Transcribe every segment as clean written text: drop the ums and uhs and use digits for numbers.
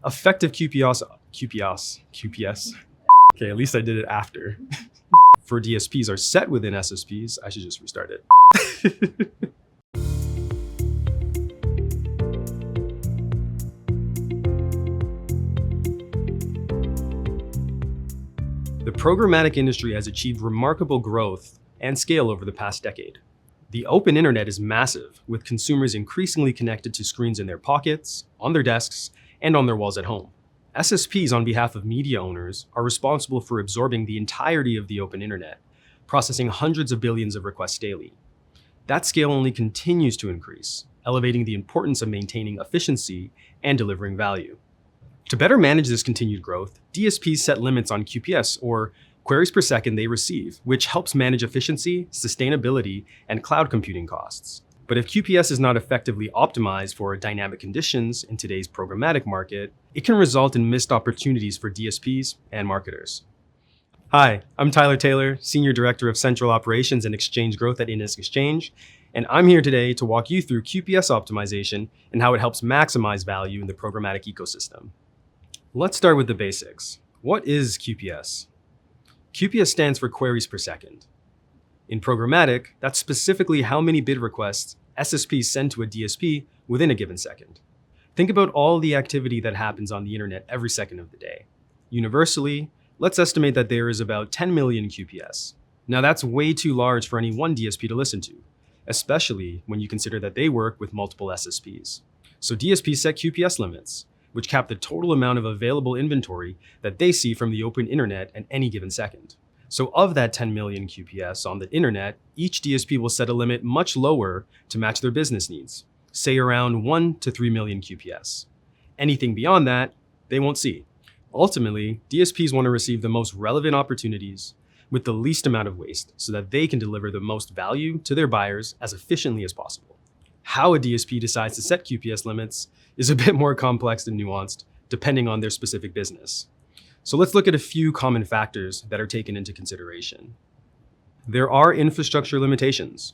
Effective QPS. Okay, at least I did it after. For DSPs are set within SSPs. I should just restart it. The programmatic industry has achieved remarkable growth and scale over the past decade. The open internet is massive, with consumers increasingly connected to screens in their pockets, on their desks, and on their walls at home. SSPs, on behalf of media owners, are responsible for absorbing the entirety of the open internet, processing hundreds of billions of requests daily. That scale only continues to increase, elevating the importance of maintaining efficiency and delivering value. To better manage this continued growth, DSPs set limits on QPS, or queries per second they receive, which helps manage efficiency, sustainability, and cloud computing costs. But if QPS is not effectively optimized for dynamic conditions in today's programmatic market, it can result in missed opportunities for DSPs and marketers. Hi, I'm Tyler Taylor, Senior Director of Central Operations and Exchange Growth at Index Exchange, and I'm here today to walk you through QPS optimization and how it helps maximize value in the programmatic ecosystem. Let's start with the basics. What is QPS? QPS stands for queries per second. In programmatic, that's specifically how many bid requests SSPs send to a DSP within a given second. Think about all the activity that happens on the internet every second of the day. Universally, let's estimate that there is about 10 million QPS. Now that's way too large for any one DSP to listen to, especially when you consider that they work with multiple SSPs. So DSPs set QPS limits, which cap the total amount of available inventory that they see from the open internet at any given second. So of that 10 million QPS on the internet, each DSP will set a limit much lower to match their business needs, say around 1 to 3 million QPS. Anything beyond that, they won't see. Ultimately, DSPs want to receive the most relevant opportunities with the least amount of waste so that they can deliver the most value to their buyers as efficiently as possible. How a DSP decides to set QPS limits is a bit more complex and nuanced, depending on their specific business. So let's look at a few common factors that are taken into consideration. There are infrastructure limitations.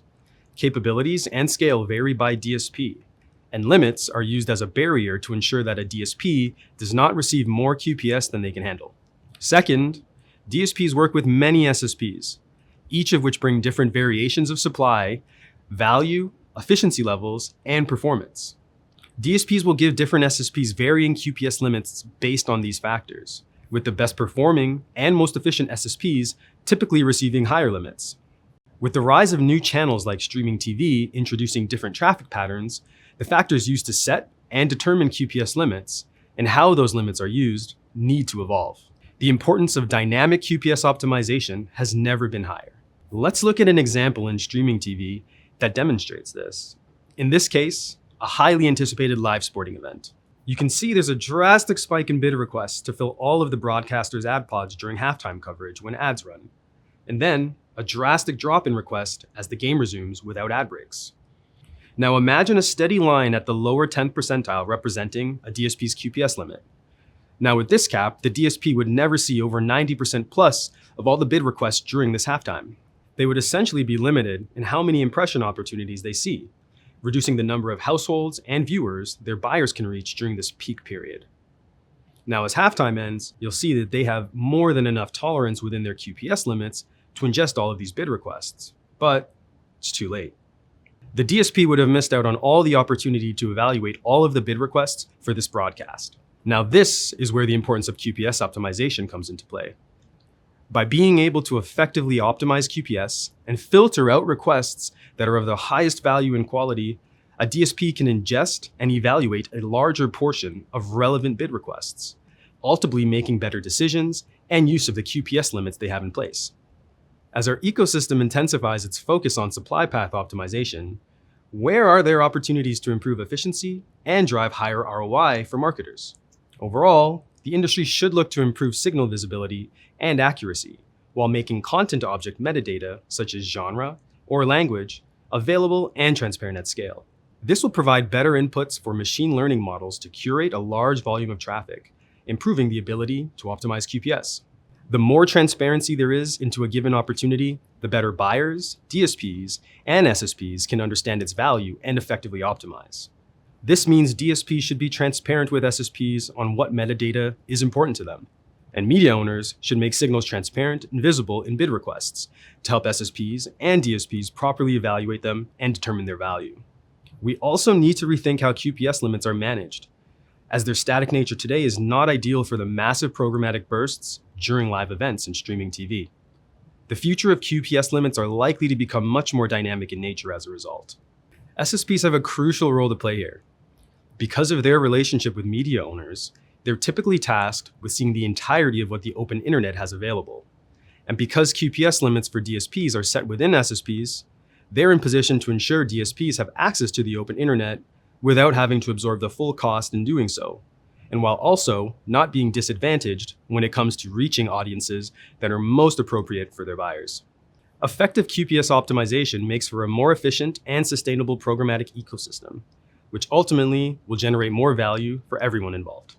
Capabilities and scale vary by DSP, and limits are used as a barrier to ensure that a DSP does not receive more QPS than they can handle. Second, DSPs work with many SSPs, each of which bring different variations of supply, value, efficiency levels, and performance. DSPs will give different SSPs varying QPS limits based on these factors, with the best performing and most efficient SSPs typically receiving higher limits. With the rise of new channels like streaming TV introducing different traffic patterns, the factors used to set and determine QPS limits and how those limits are used need to evolve. The importance of dynamic QPS optimization has never been higher. Let's look at an example in streaming TV that demonstrates this. In this case, a highly anticipated live sporting event. You can see there's a drastic spike in bid requests to fill all of the broadcasters' ad pods during halftime coverage when ads run, and then a drastic drop in requests as the game resumes without ad breaks. Now imagine a steady line at the lower 10th percentile representing a DSP's QPS limit. Now with this cap, the DSP would never see over 90% plus of all the bid requests during this halftime. They would essentially be limited in how many impression opportunities they see, reducing the number of households and viewers their buyers can reach during this peak period. Now as halftime ends, you'll see that they have more than enough tolerance within their QPS limits to ingest all of these bid requests, but it's too late. The DSP would have missed out on all the opportunity to evaluate all of the bid requests for this broadcast. Now this is where the importance of QPS optimization comes into play. By being able to effectively optimize QPS and filter out requests that are of the highest value and quality, a DSP can ingest and evaluate a larger portion of relevant bid requests, ultimately making better decisions and use of the QPS limits they have in place. As our ecosystem intensifies its focus on supply path optimization, where are there opportunities to improve efficiency and drive higher ROI for marketers? Overall, the industry should look to improve signal visibility and accuracy while making content object metadata, such as genre or language, available and transparent at scale. This will provide better inputs for machine learning models to curate a large volume of traffic, improving the ability to optimize QPS. The more transparency there is into a given opportunity, the better buyers, DSPs, and SSPs can understand its value and effectively optimize. This means DSPs should be transparent with SSPs on what metadata is important to them. And media owners should make signals transparent and visible in bid requests to help SSPs and DSPs properly evaluate them and determine their value. We also need to rethink how QPS limits are managed, as their static nature today is not ideal for the massive programmatic bursts during live events and streaming TV. The future of QPS limits are likely to become much more dynamic in nature as a result. SSPs have a crucial role to play here. Because of their relationship with media owners, they're typically tasked with seeing the entirety of what the open internet has available. And because QPS limits for DSPs are set within SSPs, they're in position to ensure DSPs have access to the open internet without having to absorb the full cost in doing so, and while also not being disadvantaged when it comes to reaching audiences that are most appropriate for their buyers. Effective QPS optimization makes for a more efficient and sustainable programmatic ecosystem, which ultimately will generate more value for everyone involved.